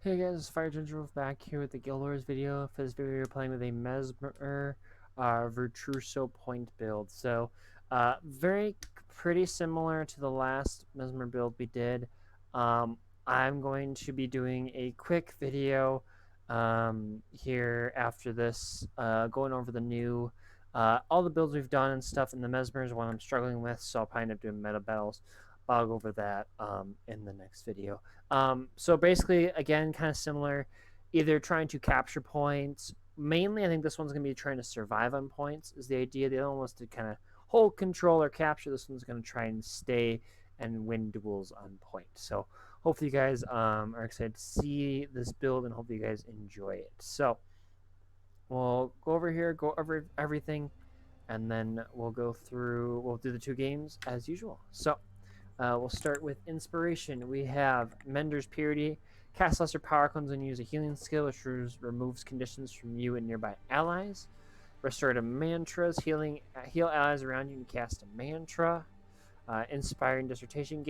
Hey guys, it's Fire Ginger back here with the Guild Wars video. For this video, we're playing with a Mesmer Virtuoso point build. So, pretty similar to the last Mesmer build we did. I'm going to be doing a quick video here after this, going over the new, all the builds we've done and stuff. And the Mesmer is what I'm struggling with, so I'll probably end up doing meta battles. I'll go over that in the next video. So basically, again, kind of similar, either trying to capture points. Mainly, I think this one's going to be trying to survive on points is the idea. The other one was to kind of hold control or capture. This one's going to try and stay and win duels on point. So hopefully you guys are excited to see this build and hopefully you guys enjoy it. So we'll go over here, go over everything, and then we'll do the two games as usual. So we'll start with Inspiration. We have Mender's Purity. Cast lesser power cones and use a healing skill which removes conditions from you and nearby allies. Restorative Mantras. Heal allies around you and cast a mantra. Inspiring Dissertation.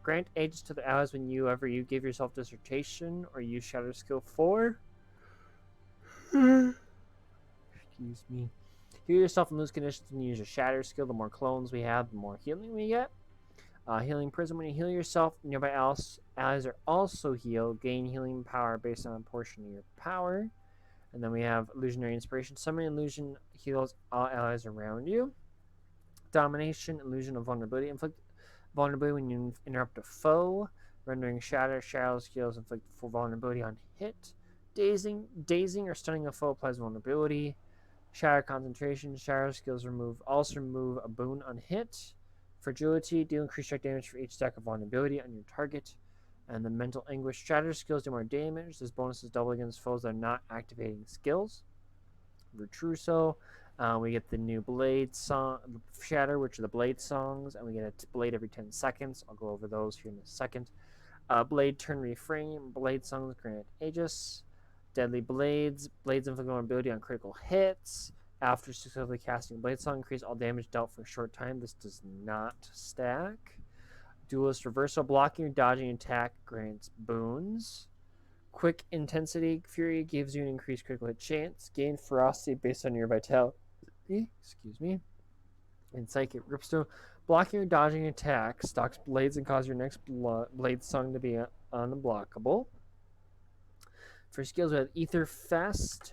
Grant ages to the allies whenever you give yourself Dissertation or use Shatter skill 4. Excuse me. Heal yourself and lose conditions and use your Shatter skill. The more clones we have, the more healing we get. Healing Prism. When you heal yourself, nearby allies are also healed. Gain healing power based on a portion of your power. And then we have Illusionary Inspiration. Summon Illusion heals all allies around you. Domination. Illusion of Vulnerability. Inflict vulnerability when you interrupt a foe. Rendering Shatter. Shadow skills inflict full vulnerability on hit. Dazing or stunning a foe applies vulnerability. Shatter Concentration. Shadow skills also remove a boon on hit. Fragility, deal increased strike damage for each stack of vulnerability on your target. And the Mental Anguish. Shatter skills do more damage. This bonus is double against foes that are not activating skills. Virtuoso. We get the new Blade Song Shatter, which are the Blade Songs, and we get a blade every 10 seconds. I'll go over those here in a second. Blade Turn Reframe. Blade Songs grant Aegis. Deadly Blades. Blades inflict vulnerability on critical hits. After successfully casting Bladesong, increase all damage dealt for a short time. This does not stack. Duelist Reversal. Blocking or dodging attack grants boons. Quick Intensity. Fury gives you an increased critical hit chance. Gain Ferocity based on your vitality. Excuse me. And Psychic Ripstone. Blocking or dodging attack stocks blades and cause your next Bladesong to be unblockable. For skills, we have Ether Feast.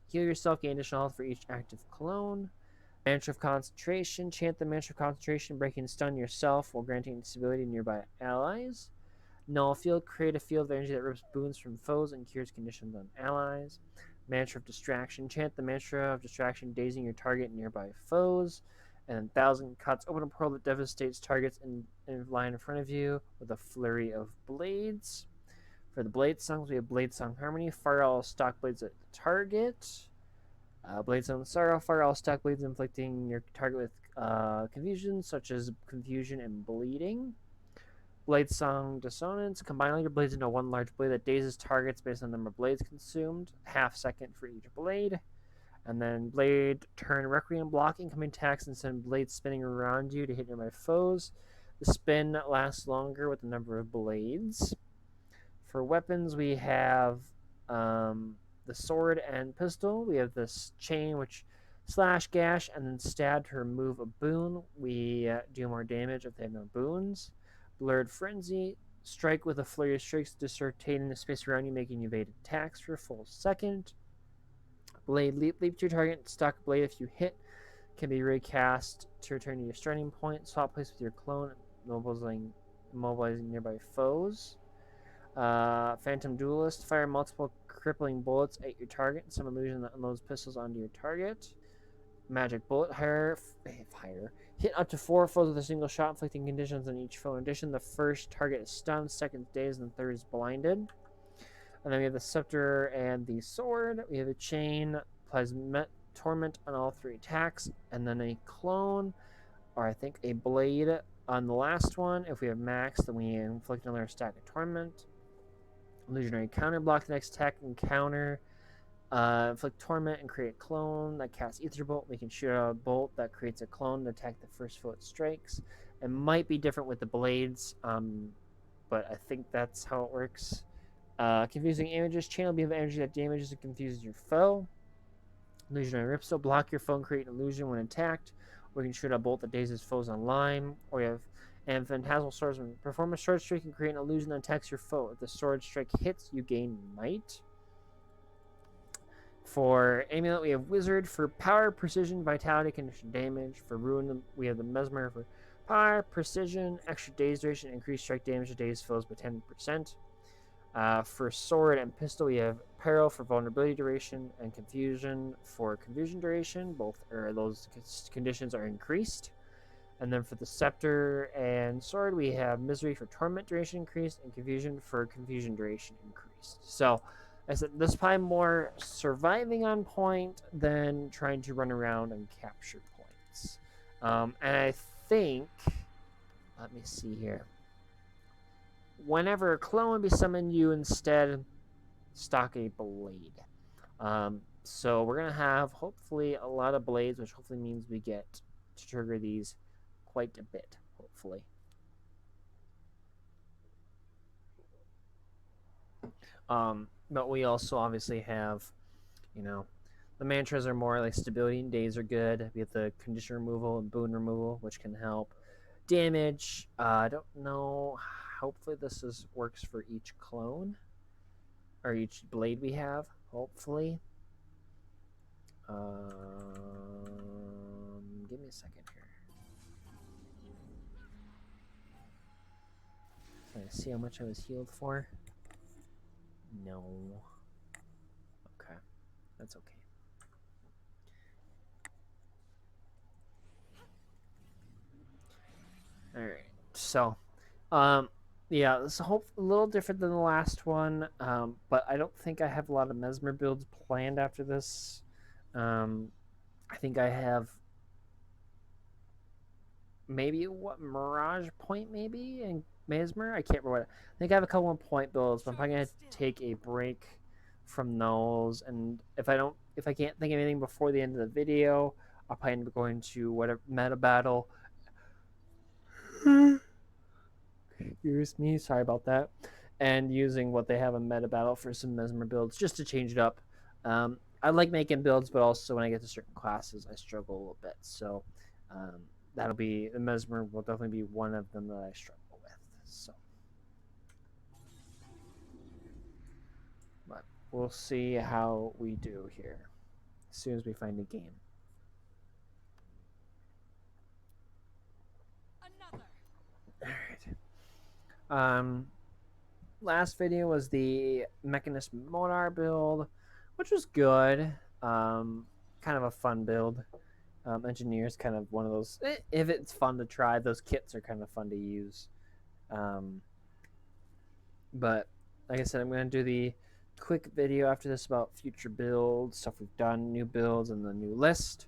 Heal yourself, gain additional health for each active clone. Mantra of Concentration. Chant the Mantra of Concentration, breaking stun yourself while granting stability to nearby allies. Null Field. Create a field of energy that rips boons from foes and cures conditions on allies. Mantra of Distraction. Chant the Mantra of Distraction, dazing your target and nearby foes. And 1,000 Cuts. Open a portal that devastates targets in line in front of you with a flurry of blades. For the Bladesongs, we have Bladesong Harmony. Fire all stock blades at the target. Bladesong Sorrow. Fire all stock blades inflicting your target with confusion, such as confusion and bleeding. Bladesong Dissonance. Combine all your blades into one large blade that dazes targets based on the number of blades consumed. Half second for each blade. And then Blade Turn Requiem. Blocking incoming attacks and send blades spinning around you to hit nearby foes. The spin lasts longer with the number of blades. For weapons, we have the sword and pistol. We have this chain, which slash, gash, and then stab to remove a boon. We do more damage if they have no boons. Blurred Frenzy. Strike with a flurry of strikes, distorting the space around you, making you evade attacks for a full second. Blade Leap. Leap to your target. Stock blade if you hit. Can be recast to return to your starting point. Swap place with your clone, immobilizing nearby foes. Phantom Duelist. Fire multiple crippling bullets at your target. Some illusion that unloads pistols onto your target. Magic Bullet. Hit up to 4 foes with a single shot, inflicting conditions on each foe. In addition, the first target is stunned, second dazed, and third is blinded. And then we have the Scepter and the Sword. We have a Chain. Applies Torment on all 3 attacks. And then a Clone, or I think a Blade on the last one. If we have Max, then we inflict another stack of Torment. Illusionary Counter. Block the next attack and counter. Inflict Torment and create a clone that casts Ether Bolt. We can shoot out a bolt that creates a clone to attack the first foe it strikes. It might be different with the blades, but I think that's how it works. Confusing images. Channel beam of energy that damages and confuses your foe. Illusionary Ripstone. Block your foe and create an illusion when attacked. Or you can shoot a bolt that dazes foes online. Or you have and Phantasmal Swordsman. Perform a sword strike and create an illusion that attacks your foe. If the sword strike hits, you gain might. For Amulet, we have Wizard. For power, precision, vitality, condition, damage. For Ruin, we have the Mesmer. For power, precision, extra daze duration, increased strike damage to daze foes by 10%. For sword and pistol, we have peril for vulnerability duration and confusion for confusion duration. Both are those conditions are increased. And then for the scepter and sword, we have misery for torment duration increased and confusion for confusion duration increased. So, I said this is probably more surviving on point than trying to run around and capture points. And I think, let me see here. Whenever a clone would be summoned, you instead stock a blade. So we're going to have hopefully a lot of blades, which hopefully means we get to trigger these quite a bit, hopefully. But we also obviously have, you know, the mantras are more like stability and daze are good. We have the condition removal and boon removal, which can help. Damage, I don't know. Hopefully this works for each clone or each blade we have. Hopefully. Give me a second here. Can I see how much I was healed for? No. Okay. That's okay. Alright. So, yeah, this is a little different than the last one, but I don't think I have a lot of Mesmer builds planned after this. I think I have maybe what Mirage Point maybe and Mesmer. I can't remember what. I think I have a couple of point builds, but I'm probably gonna take a break from those. And if I can't think of anything before the end of the video, I'll probably end up going to whatever meta battle. Excuse me, sorry about that. And using what they have in meta battle for some Mesmer builds just to change it up. I like making builds, but also when I get to certain classes, I struggle a little bit. So that'll be the Mesmer will definitely be one of them that I struggle with. So, but we'll see how we do here as soon as we find a game. All right. Last video was the Mechanist Monar build, which was good. Kind of a fun build. Engineer's kind of one of those. If it's fun to try, those kits are kind of fun to use. But like I said, I'm going to do the quick video after this about future builds, stuff we've done, new builds, and the new list.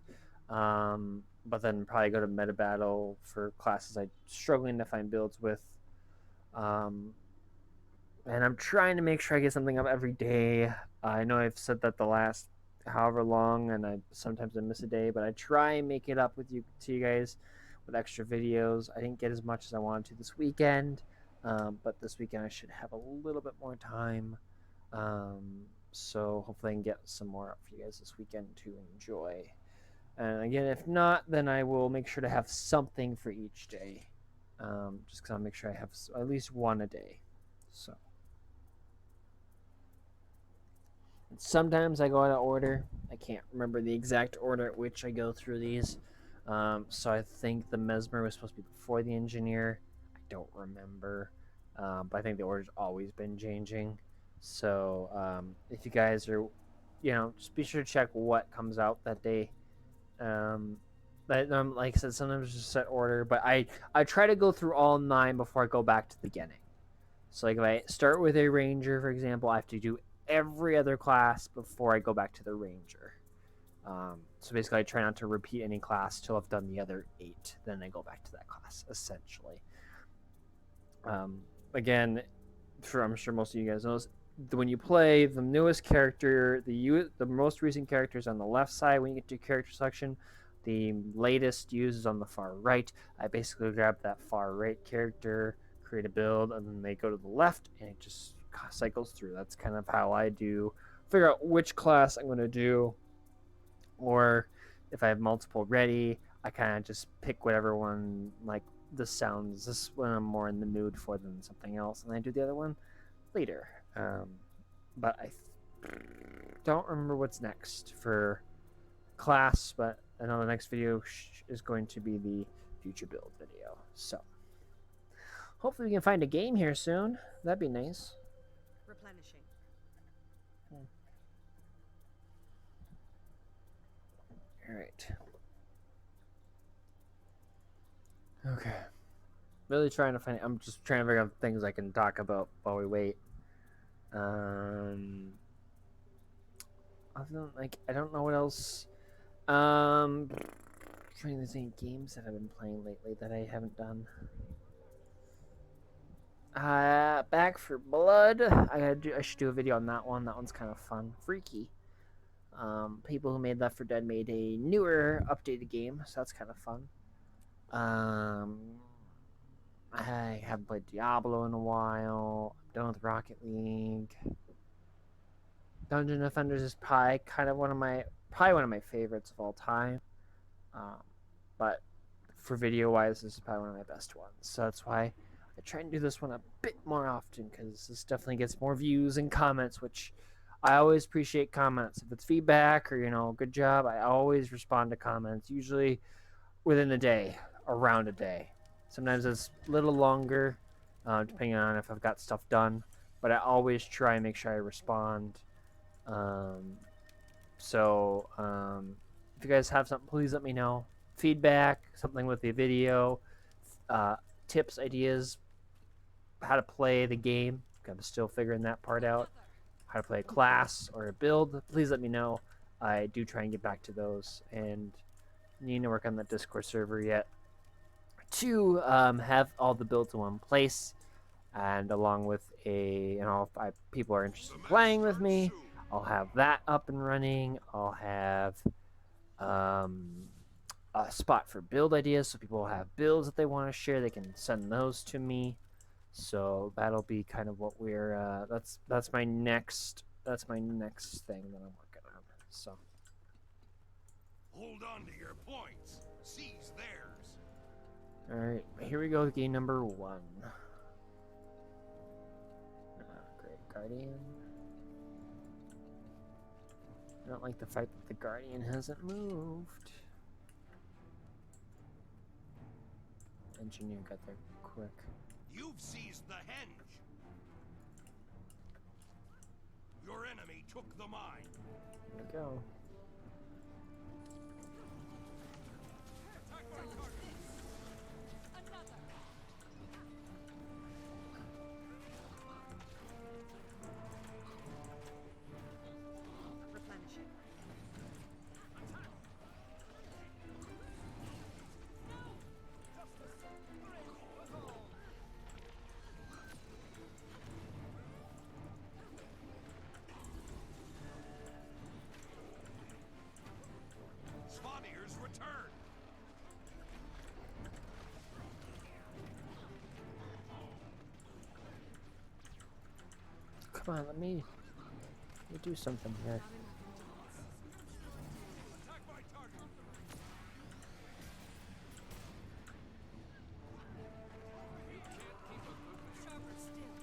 But then probably go to meta battle for classes I'm struggling to find builds with. And I'm trying to make sure I get something up every day. I know I've said that the last however long, and I sometimes miss a day, but I try and make it up with you to you guys with extra videos. I didn't get as much as I wanted to this weekend, but this weekend I should have a little bit more time. So hopefully I can get some more up for you guys this weekend to enjoy. And again, if not, then I will make sure to have something for each day. Just because I'll make sure I have at least one a day. So. Sometimes I go out of order. I can't remember the exact order at which I go through these. So I think the Mesmer was supposed to be before the Engineer. I don't remember. But I think the order's always been changing. So if you guys are, just be sure to check what comes out that day. But like I said, sometimes just set order. But I try to go through all 9 before I go back to the beginning. So like if I start with a Ranger, for example, I have to do every other class before I go back to the Ranger. So basically I try not to repeat any class till I've done the other 8. Then I go back to that class, essentially. Again, I'm sure most of you guys know, when you play the newest character, the most recent character is on the left side when you get to character selection. The latest used is on the far right. I basically grab that far right character, create a build, and then they go to the left, and it just cycles through. That's kind of how I do figure out which class I'm going to do, or if I have multiple ready, I kind of just pick whatever one like this sounds. This one I'm more in the mood for than something else, and I do the other one later. But I don't remember what's next for class, but I know the next video is going to be the future build video. So hopefully we can find a game here soon. That'd be nice. Replenishing. All right. Okay. Really trying to find. I'm just trying to figure out things I can talk about while we wait. Other than, like, I don't know what else. Trying to think games that I've been playing lately that I haven't done. Back for Blood. I should do a video on that one. That one's kind of fun, freaky. People who made Left 4 Dead made a newer, updated game, so that's kind of fun. I haven't played Diablo in a while. I'm done with Rocket League. Dungeon Defenders is probably one of my favorites of all time. But for video wise, this is probably one of my best ones. So that's why I try and do this one a bit more often, because this definitely gets more views and comments, which I always appreciate comments. If it's feedback or good job, I always respond to comments, usually within a day, around a day. Sometimes it's a little longer, depending on if I've got stuff done, but I always try and make sure I respond. If you guys have something, please let me know. Feedback, something with the video, tips, ideas, how to play the game. I'm still figuring that part out. How to play a class or a build, please let me know. I do try and get back to those, and need to work on that Discord server yet to have all the builds in one place, and along with if people are interested in playing with me, I'll have that up and running. I'll have a spot for build ideas, so people have builds that they want to share. They can send those to me. So that'll be kind of what we're. That's my next. That's my next thing that I'm working on. So. Hold on to your points. Seize theirs. All right, here we go. Game number 1. Great Guardian. I don't like the fact that the Guardian hasn't moved. Engineer got there quick. You've seized the henge. Your enemy took the mine. There we go. Return. Come on, let me do something here. Attack my target. You can't keep a good shopper still.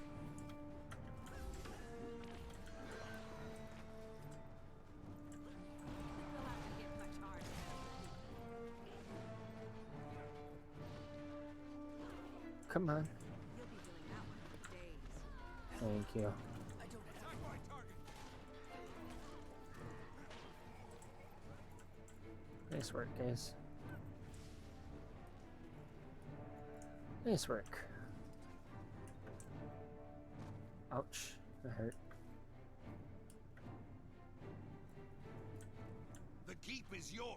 You'll have to hit much harder. Come on. You'll be doing that one with daze. Thank you. Attack my target. Nice work, guys. Nice work. Ouch, that hurt. The keep is yours.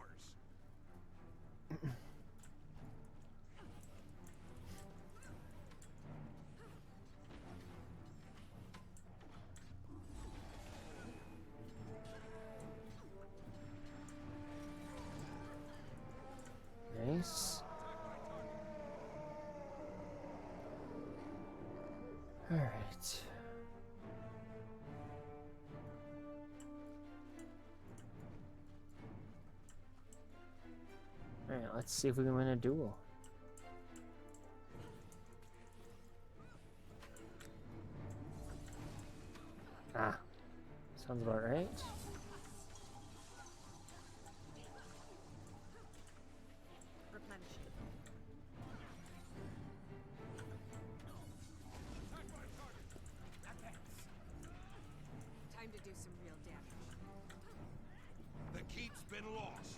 Nice. All right. Let's see if we can win a duel. Ah, sounds about right. Replenishing. Time to do some real damage. The keep's been lost.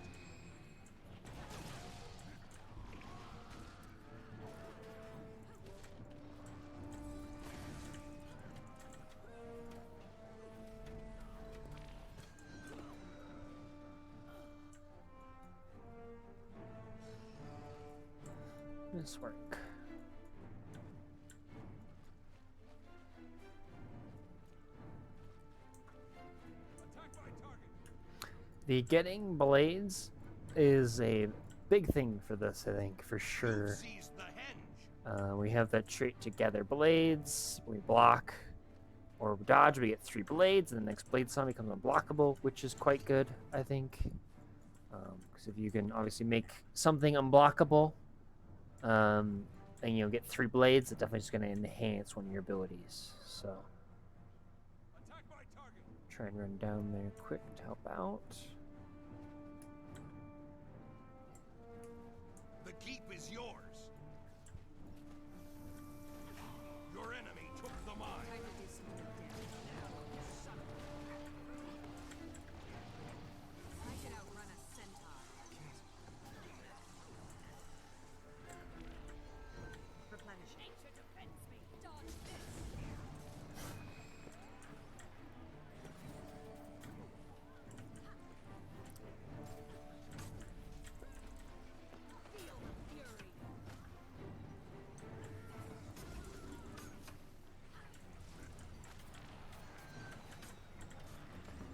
This work. Attack my target. The getting blades is a big thing for this, I think, for You've sure. seized the henge. We have that trait to gather blades. We block or dodge. We get 3 blades, and the next bladesong becomes unblockable, which is quite good, I think. Because if you can obviously make something unblockable, and get 3 blades, it's definitely just going to enhance one of your abilities. So Attack my target. try and run down there quick to help out. The keep is yours. Your enemy took the mine. Time to do some real damage. I can outrun a centaur. Replenishing. Nature defends me. Dodge this. Feel the fury.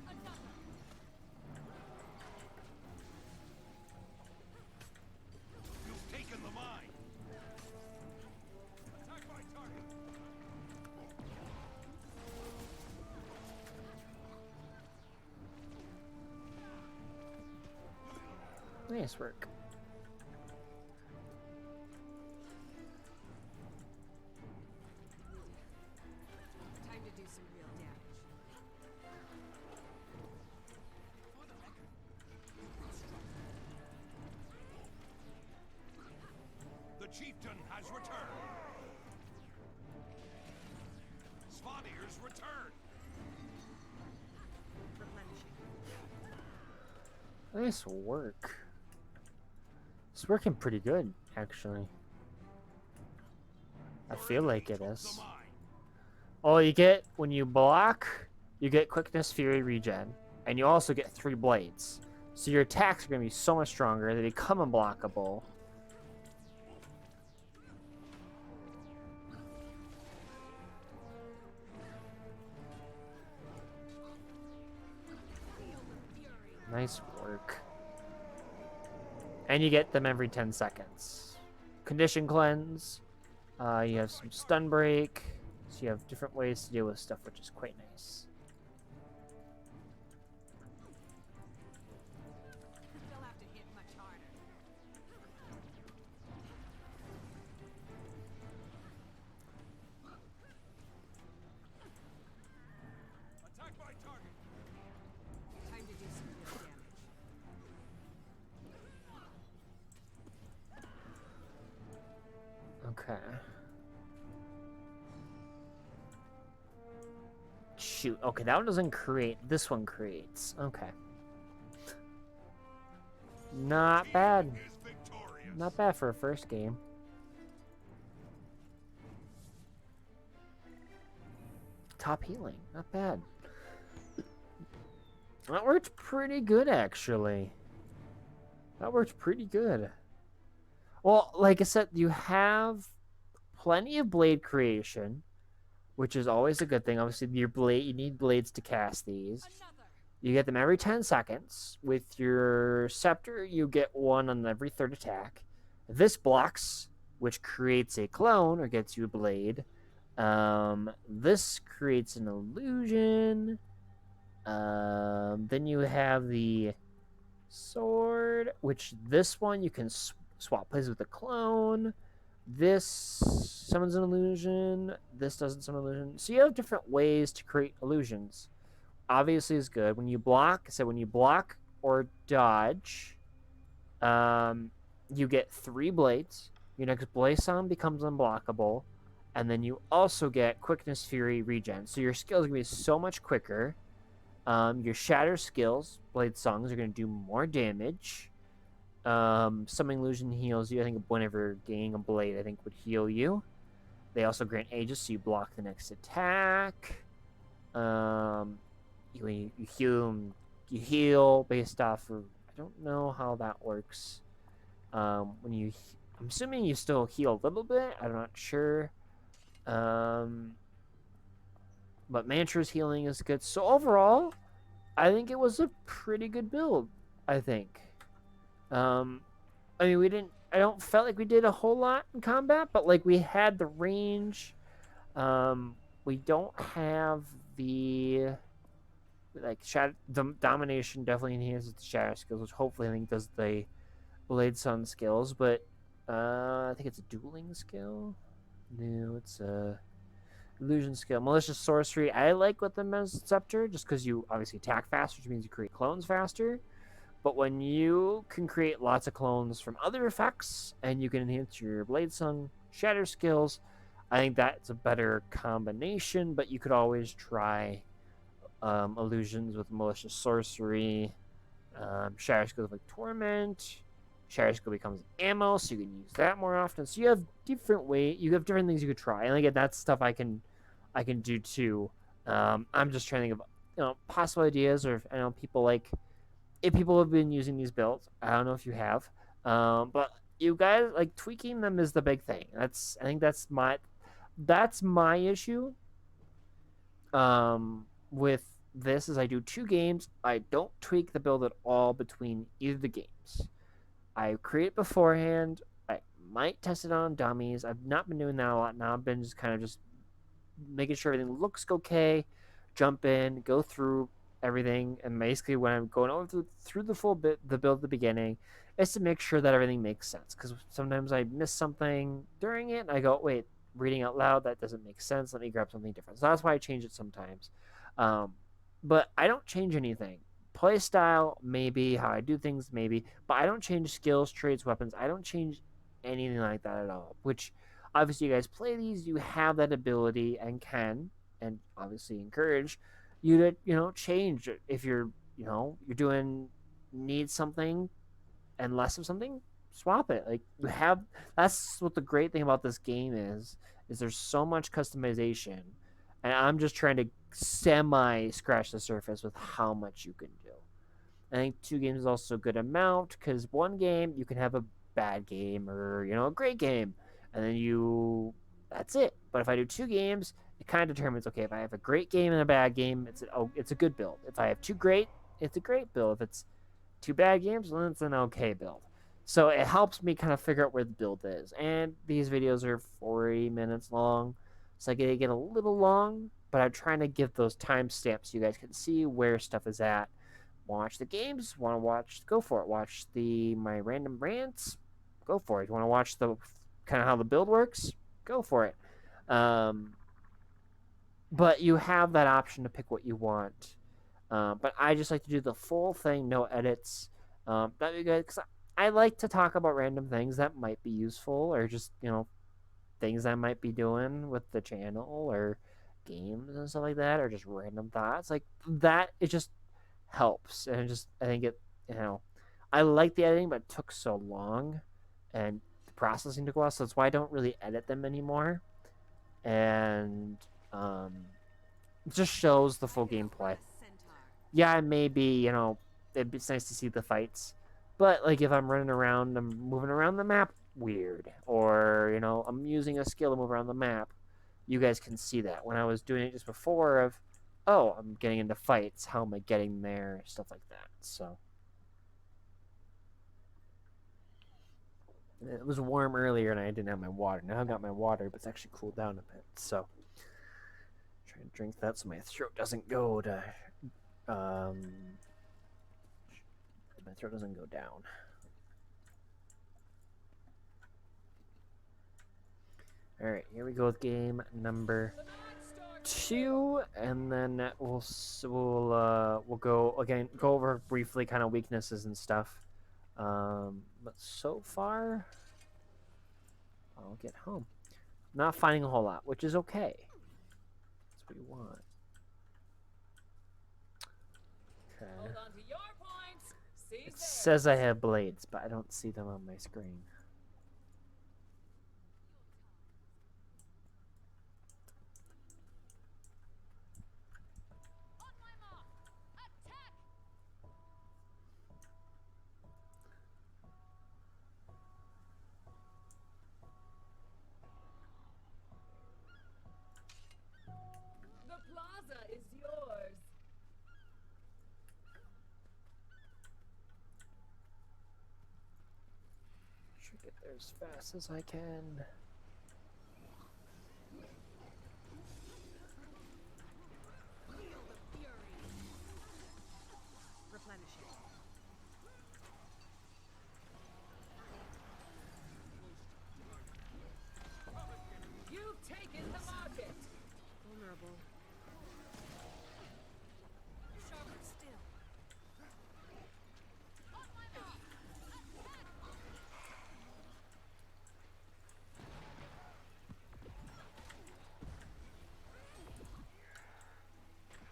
Another. You've taken the mine. Attack my target. Nice work. Time to do some real damage. The chieftain has returned. Svanir's return. Replenishing. Nice work. It's working pretty good, actually. I Your feel like enemy it took is. the mine. All you get when you block, you get quickness, fury, regen, and you also get 3 blades. So your attacks are going to be so much stronger. They become unblockable. Feel the fury. Nice work. And you get them every 10 seconds. Condition cleanse. You have some stun break. So you have different ways to deal with stuff, which is quite nice. They'll have to hit much harder. Attack my target. Time to do some real damage. Okay. Shoot. Okay, that one doesn't create. This one creates. Okay. Not bad. King is victorious. Not bad for a first game. Top healing. Not bad. That worked pretty good, actually. That worked pretty good. Well, like I said, you have plenty of blade creation, which is always a good thing. Obviously, your blade, you need blades to cast these. Another. You get them every 10 seconds. With your scepter, you get one on every 3rd attack. This blocks, which creates a clone or gets you a blade. This creates an illusion. Then you have the sword, which this one you can swap places with the clone. This summons an illusion. This doesn't summon an illusion. So you have different ways to create illusions. Obviously, is good when you block. So when you block or dodge, you get 3 blades. Your next bladesong becomes unblockable, and then you also get quickness, fury, regen. So your skills are gonna be so much quicker. Your shatter skills, bladesongs, are gonna do more damage. Summoning illusion heals you. I think whenever gaining a blade, I think would heal you. They also grant ages, so you block the next attack. You heal based off of. I don't know how that works. When you, I'm assuming you still heal a little bit. I'm not sure. But Mantra's healing is good. So overall, I think it was a pretty good build. I think. Um, I mean, we didn't. I don't felt like we did a whole lot in combat, but like we had the range. We don't have the like shadow. The domination definitely enhances the shadow skills, which hopefully I think does the bladesong skills. But I think it's a dueling skill. No, it's a illusion skill. Malicious sorcery. I like with them as scepter, just because you obviously attack faster, which means you create clones faster. But when you can create lots of clones from other effects and you can enhance your bladesong shatter skills, I think that's a better combination. But you could always try illusions with malicious sorcery. Shatter skill like torment. Shatter skill becomes ammo, so you can use that more often. So you have you have different things you could try, and again, that's stuff I can do too. I'm just trying to think of possible ideas, or I know people like if people have been using these builds. I don't know if you have, but you guys like tweaking them is the big thing. I think that's my issue. With this is I do 2 games. I don't tweak the build at all between either the games. I create it beforehand. I might test it on dummies. I've not been doing that a lot now. I've been just kind of just making sure everything looks okay, jump in, go through everything, and basically when I'm going over through the full bit, the build at the beginning, is to make sure that everything makes sense. Because sometimes I miss something during it, and I go, wait, reading out loud that doesn't make sense. Let me grab something different. So that's why I change it sometimes. Um, but I don't change anything. Play style, maybe how I do things, maybe, but I don't change skills, traits, weapons. I don't change anything like that at all. Which obviously you guys play these, you have that ability and can, and obviously encourage you to change if you're doing need something and less of something, swap it. Like you have, that's what the great thing about this game is there's so much customization, and I'm just trying to semi scratch the surface with how much you can do. I think 2 games is also a good amount because 1 game you can have a bad game or a great game, and then that's it. But if I do 2 games, it kind of determines, okay, if I have a great game and a bad game, it's a good build. If I have 2 great, it's a great build. If it's 2 bad games, then it's an okay build. So it helps me kind of figure out where the build is. And these videos are 40 minutes long, so they get a little long, but I'm trying to give those timestamps so you guys can see where stuff is at. Watch the games, want to watch, go for it. Watch my random rants, go for it. You want to watch the kind of how the build works, go for it. But you have that option to pick what you want. But I just like to do the full thing, no edits. That'd be good because I like to talk about random things that might be useful, or just things I might be doing with the channel, or games and stuff like that, or just random thoughts like that. It just helps, and I think I like the editing, but it took so long, and the processing took a while, so that's why I don't really edit them anymore. And it just shows the full gameplay. Yeah, maybe it's nice to see the fights, but like if I'm running around, I'm moving around the map weird, or I'm using a skill to move around the map. You guys can see that when I was doing it just before of, oh, I'm getting into fights. How am I getting there? Stuff like that. So it was warm earlier, and I didn't have my water. Now I've got my water, but it's actually cooled down a bit. So try to drink that so my throat doesn't go to my throat doesn't go down. All right, here we go with game number 2, and then we'll go again, go over briefly kind of weaknesses and stuff. But so far, I'll get home. Not finding a whole lot, which is okay. That's what we want. Okay. Hold on to your points. Seize It theirs. says I have blades, but I don't see them on my screen. On my mark. Attack. The plaza is yours. Should get there as fast as I can. Feel the fury. Replenishing. You've taken the market. Vulnerable. Sharper still. On my mark.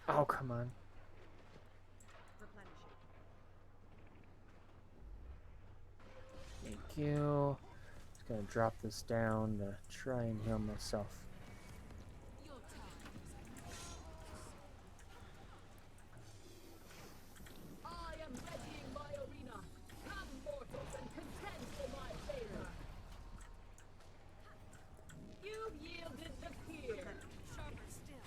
Oh, come on. Replenishing. Thank you. Just gonna drop this down to try and heal myself. Your time. I am readying my arena. Come, mortals, and contend for my favor. You've yielded the fear. Sharper still.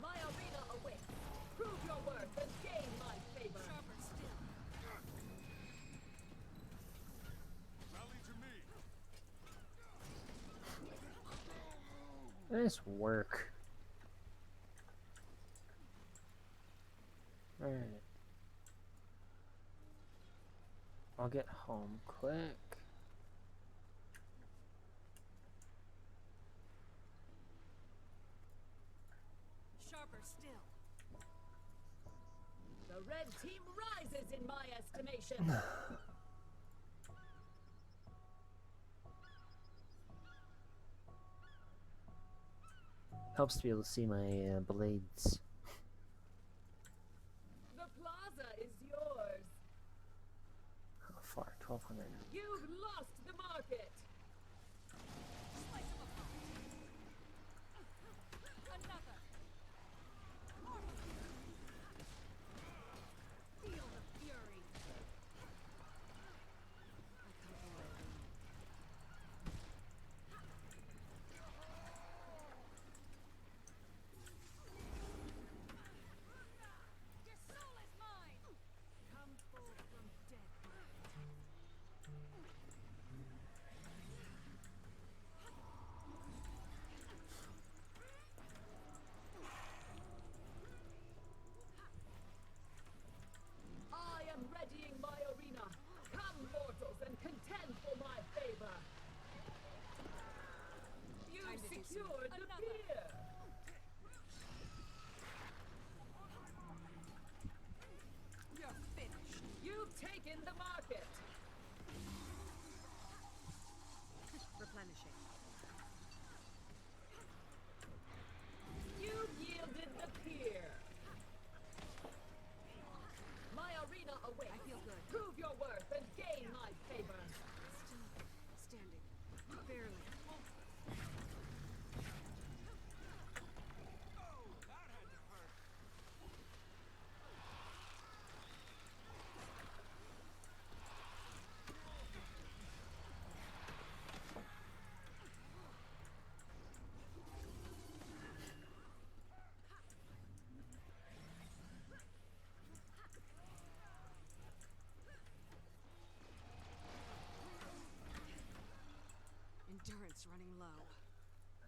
My arena awaits. Prove your worth and gain my favor. Sharper still. Rally to me. Nice work. Alright. I'll get home quick. Sharper still. The red team rises in my estimation. Helps to be able to see my blades. The plaza is yours. How far? 1200. You've lost the market. Slice him apart. Another. Feel the fury. I come for my own. Your soul is mine. Come forth from death. I am readying my arena. Come, mortals, and contend for my favor. You Time to do some- secured the Another. beer. You're finished. You've taken the market. Replenishing. You've yielded the pier. My arena awaits. I feel good. Prove your worth and gain my favor. Still standing. Barely.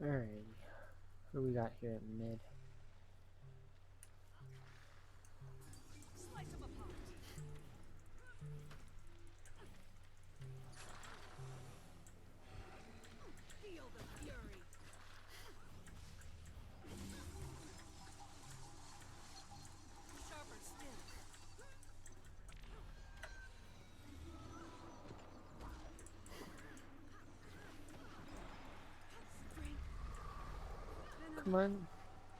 Alright. Who do we got here at mid? Slice them apart. Feel the fury. Sharper still. Strength. Come on.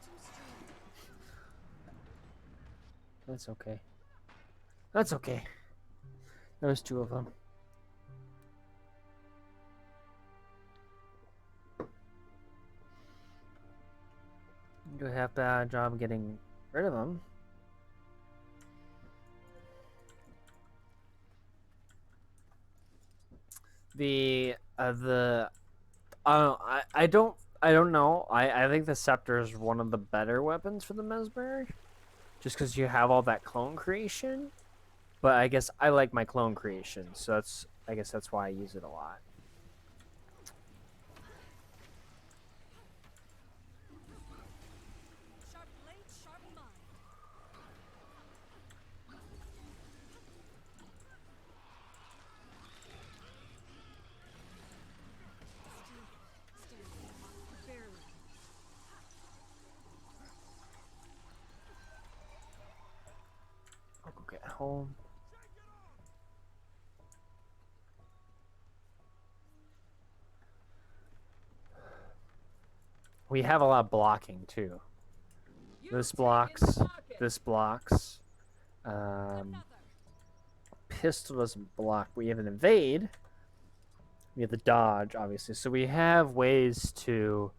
Too strong. That's okay. That's okay. There's two of them. Do a half bad job getting rid of them. I don't know. I think the scepter is one of the better weapons for the Mesmer, just because you have all that clone creation. But I guess I like my clone creation, so I guess that's why I use it a lot. Sharp blade, sharp mind. Still standing. Barely. I'll go get home. We have a lot of blocking too. This blocks. This blocks. Another. Pistol doesn't block. We have an evade. We have the dodge, obviously. So we have ways to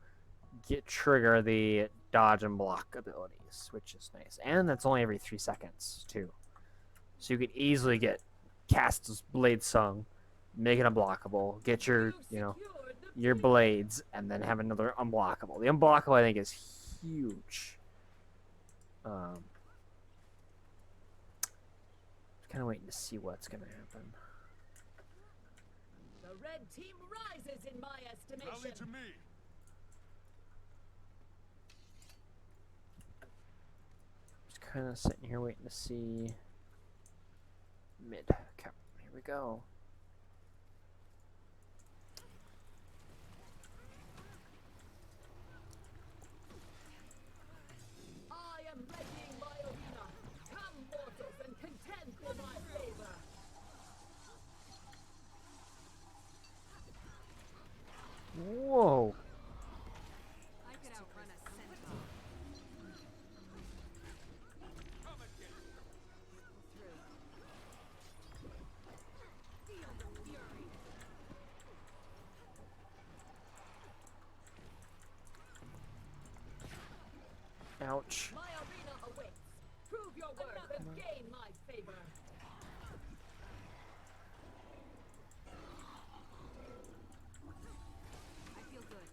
trigger the dodge and block abilities, which is nice. And that's only every 3 seconds too. So you could easily cast this bladesong, make it unblockable, get your your blades, and then have another unblockable. The unblockable I think is huge. Kind of waiting to see what's gonna happen. The red team rises in my Rally to estimation. me. Just kind of sitting here waiting to see mid. Okay, here we go. I am readying my arena. Come, mortals, and contend for my favor. Whoa! I could outrun a centaur. Come and get it. Through. Feel the fury. Ouch. My arena awaits. Prove your worth and gain my favor. I feel good.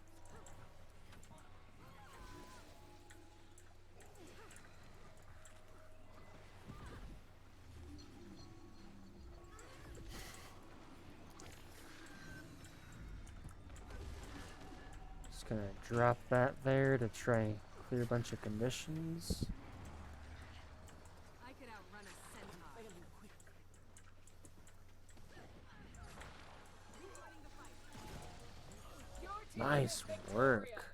Just gonna drop that there to try and clear a bunch of conditions. I could outrun a centaur. Your team Nice is work. victorious.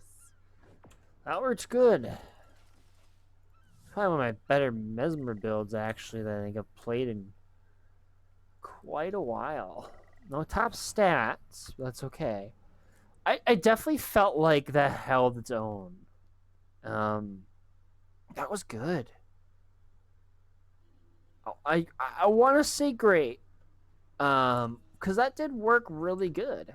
That works good. Probably one of my better Mesmer builds, actually, that I think I've played in quite a while. No top stats, but that's okay. I definitely felt like that held its own. That was good. I want to say great. Because that did work really good.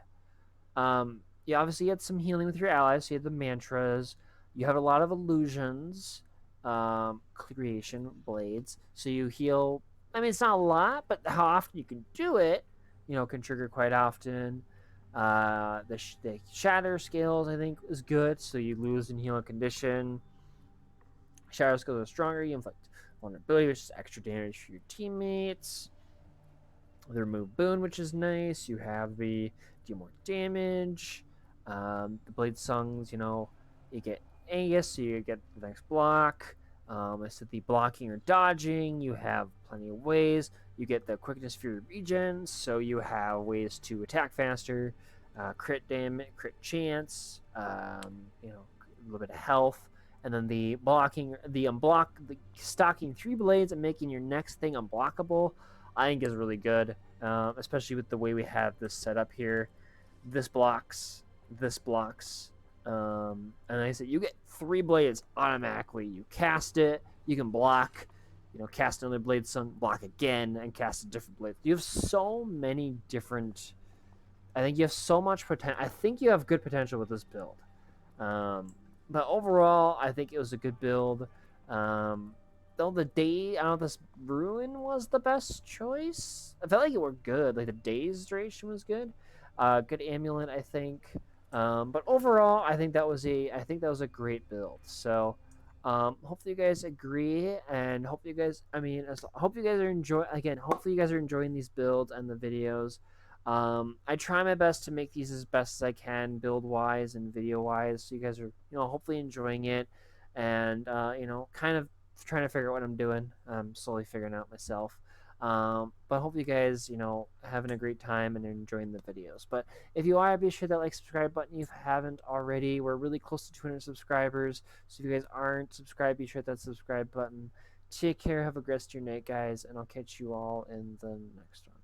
You obviously had some healing with your allies. So you had the mantras. You have a lot of illusions, creation blades. So you heal. I mean, it's not a lot, but how often you can do it, can trigger quite often. The shatter skills I think is good. So you lose and heal a condition. Shatter skills are stronger. You inflict vulnerability, which is extra damage for your teammates. The remove boon, which is nice. You have the do more damage. The bladesongs, you get Angus, so you get the next block. I said the blocking or dodging, you have plenty of ways. You get the quickness for your regen, so you have ways to attack faster, crit damage, crit chance, a little bit of health, and then the blocking, the stocking 3 blades and making your next thing unblockable. I think is really good, especially with the way we have this set up here. This blocks, this blocks, and I said you get 3 blades automatically. You cast it, you can block, cast another bladesong, block again, and cast a different blade. You have so many different. I think you have so much potential. I think you have good potential with this build. Um, but overall, I think it was a good build. Though the day, I don't know if this ruin was the best choice. I felt like it worked good. Like the daze duration was good. Good amulet, I think. But overall, I think that was a great build. So, hopefully you guys agree, and hopefully you guys, hope you guys are enjoy again. Hopefully you guys are enjoying these builds and the videos. I try my best to make these as best as I can, build wise and video wise, so you guys are, hopefully enjoying it, and kind of trying to figure out what I'm doing. I'm slowly figuring out myself. But hopefully you guys, having a great time and enjoying the videos. But if you are, be sure that subscribe button if you haven't already. We're really close to 200 subscribers, so if you guys aren't subscribed, be sure that subscribe button. Take care, have a great rest of your night, guys, and I'll catch you all in the next one.